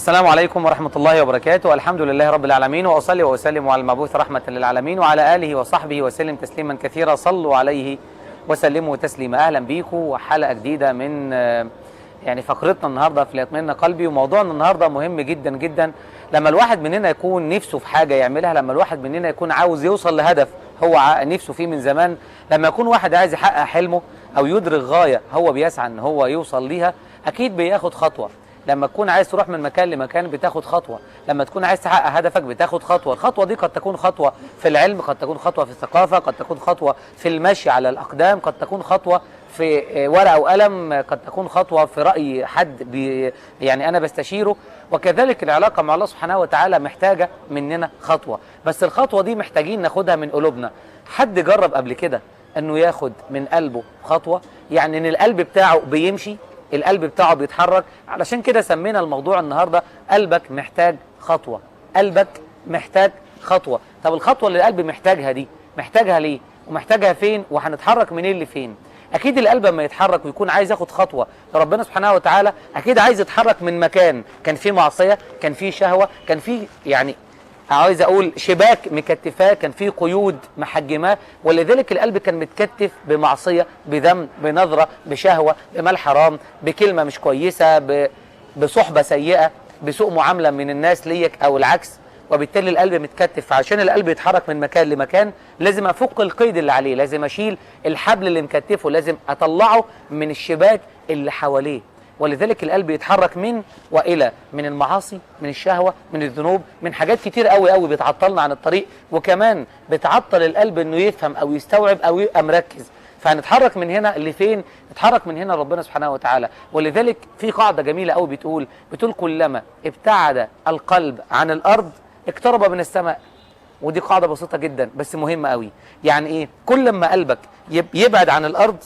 السلام عليكم ورحمة الله وبركاته. الحمد لله رب العالمين، وأصلي وأسلم على المبعوث رحمة للعالمين وعلى آله وصحبه وسلم تسليما كثيرا. صلوا عليه وسلموا تسليما. أهلا بيكم وحلقة جديدة من فقرتنا النهاردة في ليطمئن قلبي. وموضوعنا النهاردة مهم جدا جدا. لما الواحد مننا يكون نفسه في حاجة يعملها، لما الواحد مننا يكون عاوز يوصل لهدف هو نفسه فيه من زمان، لما يكون واحد عايز يحقق حلمه أو يدرك غاية هو بيسعى إن هو يوصل ليها، أكيد بياخد خطوة. لما تكون عايز تروح من مكان لمكان بتاخد خطوة، لما تكون عايز تحقق هدفك بتاخد خطوة. الخطوة دي قد تكون خطوة في العلم، قد تكون خطوة في الثقافة، قد تكون خطوة في المشي على الأقدام، قد تكون خطوة في ورقة وقلم، قد تكون خطوة في رأي حد أنا بستشيره. وكذلك العلاقة مع الله سبحانه وتعالى محتاجة مننا خطوة، بس الخطوة دي محتاجين ناخدها من قلوبنا. حد جرب قبل كده أنه ياخد من قلبه خطوة؟ يعني أن القلب بتاعه بيمشي، القلب بتاعه بيتحرك. علشان كده سمينا الموضوع النهاردة قلبك محتاج خطوة. قلبك محتاج خطوة. طب الخطوة اللي القلب محتاجها دي محتاجها ليه؟ ومحتاجها فين؟ وهنتحرك منين لفين؟ أكيد القلب لما يتحرك ويكون عايز ياخد خطوة لربنا سبحانه وتعالى، أكيد عايز يتحرك من مكان كان فيه معصية، كان فيه شهوة، كان فيه عايز اقول شباك مكتفاه، كان فيه قيود محجماه. ولذلك القلب كان متكتف بمعصيه، بذنب، بنظره، بشهوه، بمال حرام، بكلمه مش كويسه، بصحبه سيئه، بسوء معامله من الناس ليك او العكس. وبالتالي القلب متكتف. فعشان القلب يتحرك من مكان لمكان لازم افك القيد اللي عليه، لازم اشيل الحبل اللي مكتفه، لازم اطلعه من الشباك اللي حواليه. ولذلك القلب يتحرك من وإلى، من المعاصي، من الشهوة، من الذنوب، من حاجات كتير قوي قوي بتعطلنا عن الطريق، وكمان بتعطل القلب انه يفهم او يستوعب او يبقى مركز. فهنتحرك من هنا لفين؟ نتحرك من هنا ربنا سبحانه وتعالى. ولذلك في قاعدة جميلة قوي بتقول كلما ابتعد القلب عن الأرض اقترب من السماء. ودي قاعدة بسيطة جدا بس مهمة قوي. يعني ايه؟ كل ما قلبك يبعد عن الأرض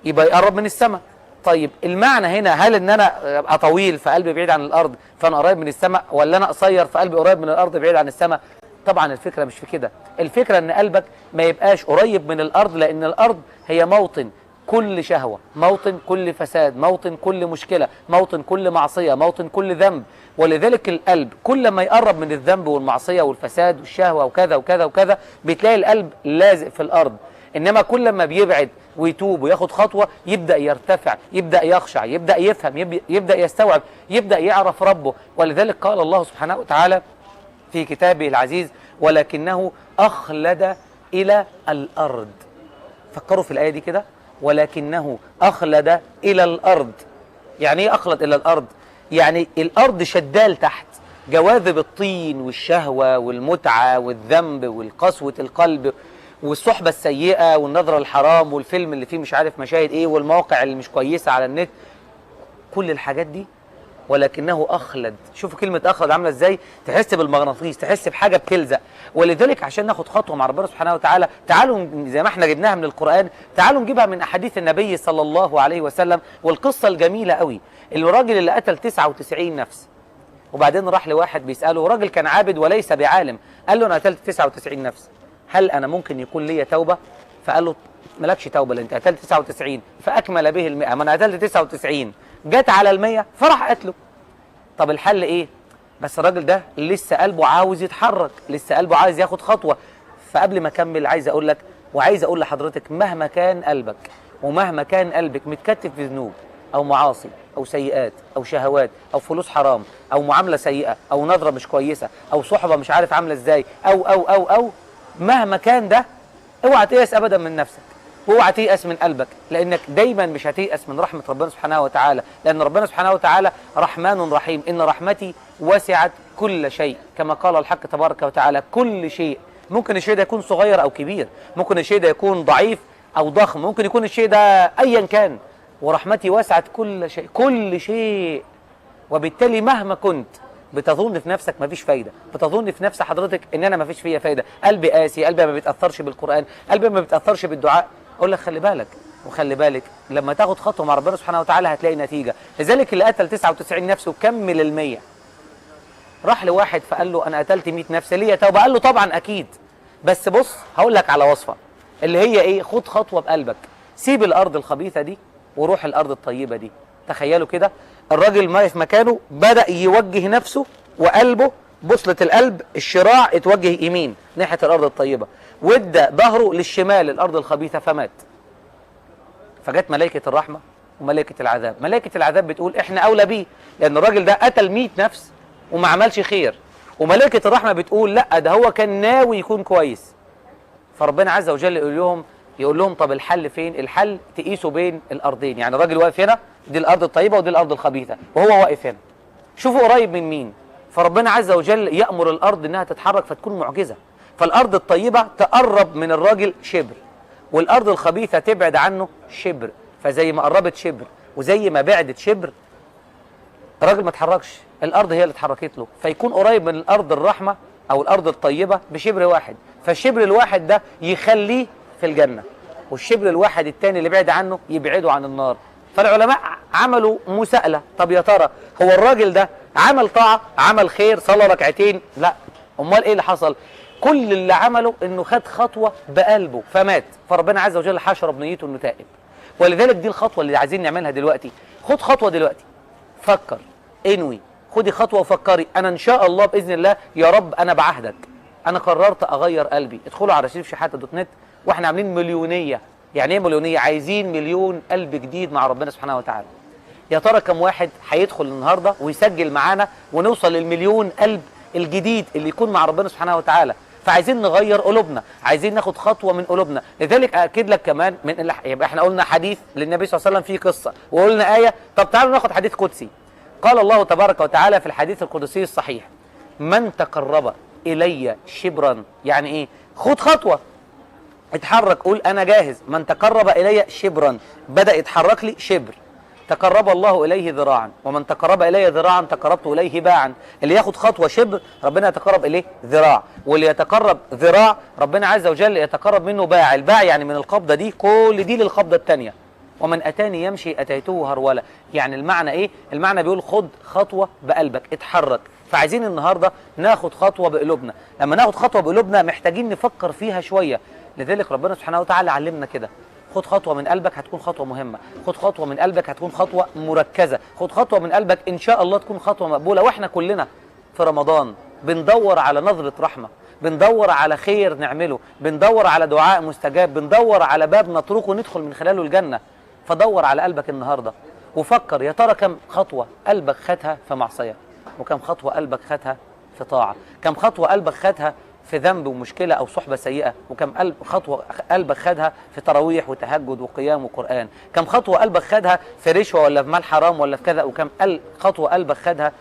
يبقى يقرب من السماء. طيب المعنى هنا، هل ان انا ابقى طويل فقلبي بعيد عن الارض فانا قريب من السماء، ولا انا قصير فقلبي قريب من الارض بعيد عن السماء؟ طبعا الفكره مش في كده. الفكره ان قلبك ما يبقاش قريب من الارض، لان الارض هي موطن كل شهوه، موطن كل فساد، موطن كل مشكله، موطن كل معصيه، موطن كل ذنب. ولذلك القلب كل ما يقرب من الذنب والمعصيه والفساد والشهوه وكذا وكذا وكذا بتلاقي القلب لازق في الارض. انما كل ما بيبعد ويتوب وياخد خطوة يبدأ يرتفع، يبدأ يخشع، يبدأ يفهم، يبدأ يستوعب، يبدأ يعرف ربه. ولذلك قال الله سبحانه وتعالى في كتابه العزيز: ولكنه أخلد إلى الأرض. فكروا في الآية دي كده، ولكنه أخلد إلى الأرض. يعني إيه أخلد إلى الأرض؟ يعني الأرض شدال تحت، جواذب الطين والشهوة والمتعة والذنب والقسوة القلب والصحبة السيئة والنظرة الحرام والفيلم اللي فيه مش عارف مشاهد ايه والمواقع اللي مش كويسة على النت، كل الحاجات دي. ولكنه أخلد. شوفوا كلمة أخلد عاملة ازاي، تحس بالمغناطيس، تحس بحاجة بتلزق. ولذلك عشان ناخد خطوة مع ربنا سبحانه وتعالى، تعالوا زي ما احنا جبناها من القرآن، تعالوا نجيبها من أحاديث النبي صلى الله عليه وسلم. والقصة الجميلة قوي، الراجل اللي قتل 99 نفس، وبعدين راح لواحد بيسأله، راجل كان عابد وليس بعالم، قال له أنا قتلت 99 نفس، هل أنا ممكن يكون لي توبة؟ فقال له مالكش توبة لأن أنت قتلت 99. فأكمل به 100. ما أنا قتلت 99 جت على 100 فراح قتله. طب الحل إيه؟ بس الراجل ده لسه قلبه عاوز يتحرك، لسه قلبه عايز ياخد خطوة. فقبل ما أكمل عايز أقول لك وعايز أقول لحضرتك، مهما كان قلبك ومهما كان قلبك متكتف في ذنوب أو معاصي أو سيئات أو شهوات أو فلوس حرام أو معاملة سيئة أو نظرة مش كويسة أو صحبة مش عارف عاملة إزاي أو مهما كان ده، اوعى تيأس ابدا من نفسك، واوعى تيأس من قلبك، لانك دايما مش هتيأس من رحمة ربنا سبحانه وتعالى، لان ربنا سبحانه وتعالى رحمن رحيم. ان رحمتي وسعت كل شيء، كما قال الحق تبارك وتعالى. كل شيء، ممكن الشيء ده يكون صغير او كبير، ممكن الشيء ده يكون ضعيف او ضخم، ممكن يكون الشيء ده ايا كان، ورحمتي وسعت كل شيء، كل شيء. وبالتالي مهما كنت بتظن في نفسك مفيش فايدة، بتظن في نفس حضرتك ان انا مفيش فيا فايدة، قلبي قاسي، قلبي ما بيتأثرش بالقرآن، قلبي ما بيتأثرش بالدعاء، اقول لك خلي بالك وخلي بالك، لما تاخد خطوة مع ربنا سبحانه وتعالى هتلاقي نتيجة. لذلك اللي قتل 99 نفس وكمل 100 راح لواحد فقال له انا قتلت 100 نفس ليه توبة؟ قال له طبعا اكيد، بس بص هقول لك على وصفة اللي هي ايه، خد خطوة بقلبك، سيب الارض الخبيثة دي وروح الارض الطيبة دي. تخيلوا كده، الراجل واقف مكانه بدأ يوجه نفسه وقلبه، بوصلة القلب الشراع اتوجه يمين ناحية الأرض الطيبة، وادى ظهره للشمال الأرض الخبيثة فمات. فجت ملائكة الرحمة وملائكة العذاب. ملائكة العذاب بتقول احنا أولى بيه، لأن الراجل ده قتل 100 نفس وما عملش خير. وملائكة الرحمة بتقول لا، ده هو كان ناوي يكون كويس. فربنا عز وجل يقول لهم طب الحل فين؟ الحل تقيسوا بين الأرضين، يعني الراجل واقف هنا، دي الأرض الطيبة ودي الأرض الخبيثة، وهو واقف هنا، شوفوا قريب من مين. فربنا عز وجل يأمر الأرض إنها تتحرك فتكون معجزة، فالأرض الطيبة تقرب من الراجل شبر، والأرض الخبيثة تبعد عنه شبر. فزي ما قربت شبر وزي ما بعدت شبر، الراجل ما اتحركش، الأرض هي اللي اتحركت له، فيكون قريب من الأرض الرحمة أو الأرض الطيبة بشبر واحد. فالشبر الواحد ده يخليه في الجنة، والشبر الواحد التاني اللي بعد عنه يبعده عن النار. فالعلماء عملوا مساءلة، طب يا ترى هو الراجل ده عمل طاعة، عمل خير، صلى ركعتين؟ لا، امال ايه اللي حصل؟ كل اللي عمله انه خد خطوة بقلبه فمات، فربنا عز وجل حشر بنيته انه تائب. ولذلك دي الخطوة اللي عايزين نعملها دلوقتي. خد خطوة دلوقتي، فكر، انوي، خدي خطوة وفكري. انا ان شاء الله باذن الله يا رب انا بعهدك، انا قررت اغير قلبي. ادخلوا على شريفشحاتة.net، واحنا عاملين مليونية. يعني ايه مليونية؟ عايزين مليون قلب جديد مع ربنا سبحانه وتعالى. يا ترى كم واحد هيدخل النهارده ويسجل معانا ونوصل للمليون قلب الجديد اللي يكون مع ربنا سبحانه وتعالى؟ فعايزين نغير قلوبنا، عايزين ناخد خطوه من قلوبنا. لذلك اكد لك كمان من يبقى احنا قلنا حديث للنبي صلى الله عليه وسلم فيه قصه، وقلنا ايه. طب تعالوا ناخد حديث قدسي. قال الله تبارك وتعالى في الحديث القدسي الصحيح: من تقرب الي شبرا. يعني ايه؟ خد خطوه، اتحرك، قول انا جاهز. من تقرب الي شبرا، بدأ يتحرك لي شبر، تقرب الله اليه ذراعا، ومن تقرب الي ذراعا تقربت اليه باعا. اللي ياخد خطوه شبر ربنا يتقرب اليه ذراع، واللي يتقرب ذراع ربنا عز وجل يتقرب منه باع. الباع يعني من القبضه دي، كل دي للقبضه الثانيه. ومن اتاني يمشي اتيته هروله. يعني المعنى ايه؟ المعنى بيقول خد خطوه بقلبك، اتحرك. فعايزين النهارده ناخد خطوه بقلوبنا. لما ناخد خطوه بقلوبنا محتاجين نفكر فيها شويه. لذلك ربنا سبحانه وتعالى علمنا كده. خد خطوة من قلبك هتكون خطوة مهمة، خد خطوة من قلبك هتكون خطوة مركزة، خد خطوة من قلبك إن شاء الله تكون خطوة مقبولة. وإحنا كلنا في رمضان بندور على نظرة رحمة، بندور على خير نعمله، بندور على دعاء مستجاب، بندور على باب نطرقه ندخل من خلاله الجنة. فدور على قلبك النهاردة وفكر، يا ترى كم خطوة قلبك خدها في معصية، وكم خطوة قلبك خدها في طاعة، كم خطوة قلبك خدها في ذنب ومشكلة أو صحبة سيئة، وكم خطوة قلبك خدها في تراويح وتهجد وقيام وقرآن، كم خطوة قلبك خدها في رشوة ولا في مال حرام ولا في كذا، وكم خطوة قلبك خدها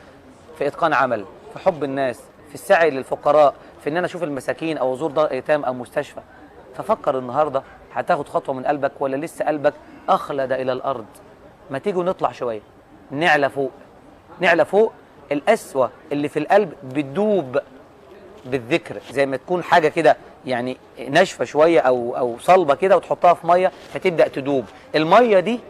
في إتقان عمل، في حب الناس، في السعي للفقراء، في إن أنا أشوف المساكين أو أزور دار أيتام أو مستشفى. ففكر النهاردة، هتاخد خطوة من قلبك ولا لسه قلبك أخلد إلى الأرض؟ ما تيجوا نطلع شوية، نعلى فوق، نعلى فوق. القسوة اللي في القلب بتدوب بالذكر، زي ما تكون حاجة كده يعني ناشفة شوية أو صلبة كده وتحطها في مية فتبدأ تدوب. المية دي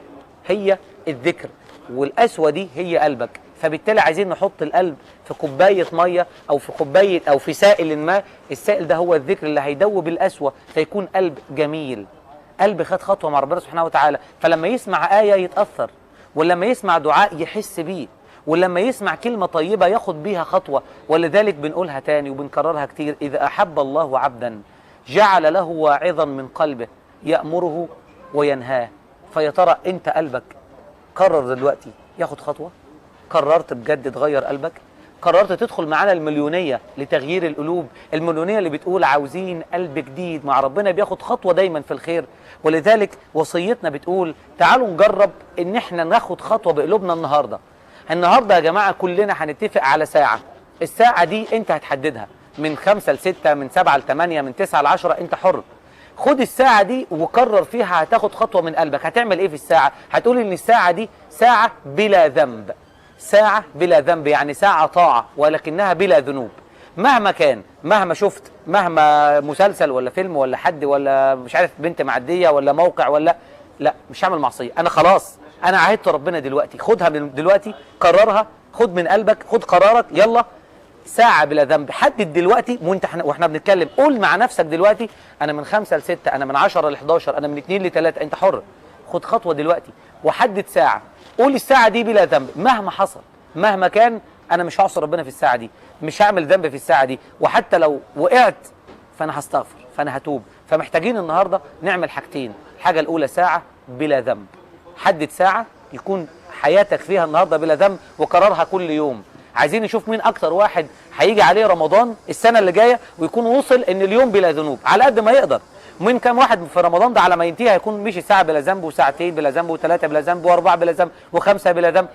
هي الذكر، والقسوة دي هي قلبك. فبالتالي عايزين نحط القلب في كوباية مية أو في كوباية أو في سائل ما. السائل ده هو الذكر اللي هيدوب القسوة، فيكون قلب جميل، قلب خد خطوة مع ربنا سبحانه وتعالى. فلما يسمع آية يتأثر، ولما يسمع دعاء يحس بيه، ولما يسمع كلمة طيبة ياخد بيها خطوة. ولذلك بنقولها تاني وبنكررها كتير: إذا أحب الله عبدا جعل له واعظا من قلبه يأمره وينهاه. فيا ترى أنت قلبك قرر دلوقتي ياخد خطوة؟ قررت بجد تغير قلبك؟ قررت تدخل معانا المليونية لتغيير القلوب، المليونية اللي بتقول عاوزين قلب جديد مع ربنا بياخد خطوة دايما في الخير. ولذلك وصيتنا بتقول تعالوا نجرب ان احنا ناخد خطوة بقلوبنا النهاردة. النهاردة يا جماعة كلنا هنتفق على ساعة، الساعة دي انت هتحددها، من 5 ل6، من 7 ل8، من 9 ل10، انت حر. خد الساعة دي وقرر فيها هتاخد خطوة من قلبك. هتعمل ايه في الساعة؟ هتقول ان الساعة دي ساعة بلا ذنب، ساعة بلا ذنب، يعني ساعة طاعة ولكنها بلا ذنوب. مهما كان، مهما شفت، مهما مسلسل ولا فيلم ولا حد ولا مش عارف بنت معدية ولا موقع ولا، لا مش هعمل معصية. انا خلاص، انا عهدت ربنا دلوقتي. خدها من دلوقتي، قررها، خد من قلبك، خد قرارك، يلا ساعة بلا ذنب. حدد دلوقتي واحنا بنتكلم، قول مع نفسك دلوقتي انا من 5 ل6، انا من 10 ل11، انا من 2 ل3، انت حر. خد خطوة دلوقتي وحدد ساعة. قول الساعة دي بلا ذنب مهما حصل مهما كان، أنا مش هعصي ربنا في الساعة دي، مش هعمل ذنب في الساعة دي، وحتى لو وقعت فأنا هستغفر، فأنا هتوب. فمحتاجين النهاردة نعمل حاجتين. الحاجة الأولى ساعة بلا ذنب، حدد ساعة يكون حياتك فيها النهاردة بلا ذنب وقررها كل يوم. عايزين نشوف مين أكتر واحد هيجي عليه رمضان السنة اللي جاية ويكون وصل إن اليوم بلا ذنوب على قد ما يقدر. ومين كام واحد في رمضان ده على ما ينتهي هيكون مشي ساعة بلا ذنب وساعتين بلا ذنب وثلاثة بلا ذنب وأربعة بلا ذنب وخمسة بلا ذنب.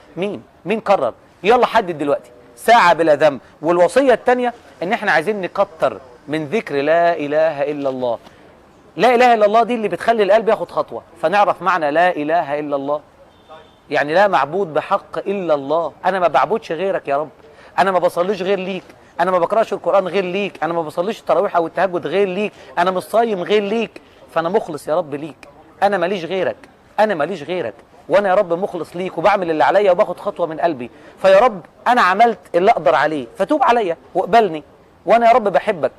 مين قرر؟ يلا حدد دلوقتي ساعة بلا ذنب. والوصية الثانية إن إحنا عايزين نكتر من ذكر لا إله إلا الله. لا إله إلا الله دي اللي بتخلي القلب ياخد خطوة. فنعرف معنى لا إله إلا الله، يعني لا معبود بحق إلا الله. أنا ما بعبدش غيرك يا رب، أنا ما بصليش غير ليك، أنا ما بقرأش القرآن غير ليك، أنا ما بصليش التراويح أو التهجد غير ليك، أنا مش صايم غير ليك. فأنا مخلص يا رب ليك، أنا ماليش غيرك، أنا ماليش غيرك، وأنا يا رب مخلص ليك وبعمل اللي عليا وباخد خطوة من قلبي. فيا رب أنا عملت اللي أقدر عليه، فتوب عليا واقبلني، وأنا يا رب بحبك،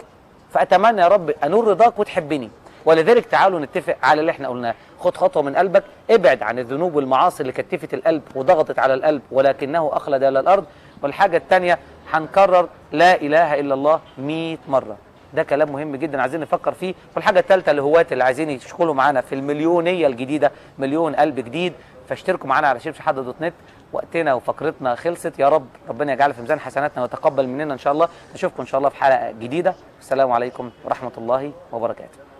فأتمنى يا رب أنول رضاك وتحبني. ولذلك تعالوا نتفق على اللي احنا قلناه. خد خطوة من قلبك، ابعد عن الذنوب والمعاصي اللي كتفت القلب وضغطت على القلب ولكنه أخلد إلى الأرض. والحاجة الثانية هنكرر لا إله إلا الله 100 مرة. ده كلام مهم جدا عايزين نفكر فيه. والحاجة الثالثة لهواة اللي عايزين يشغلوا معانا في المليونية الجديدة، مليون قلب جديد، فاشتركوا معانا على شبشحد.net. وقتنا وفقرتنا خلصت، يا رب ربنا يجعل في ميزان حسناتنا ويتقبل مننا إن شاء الله. نشوفكم إن شاء الله في حلقة جديدة. السلام عليكم ورحمة الله وبركاته.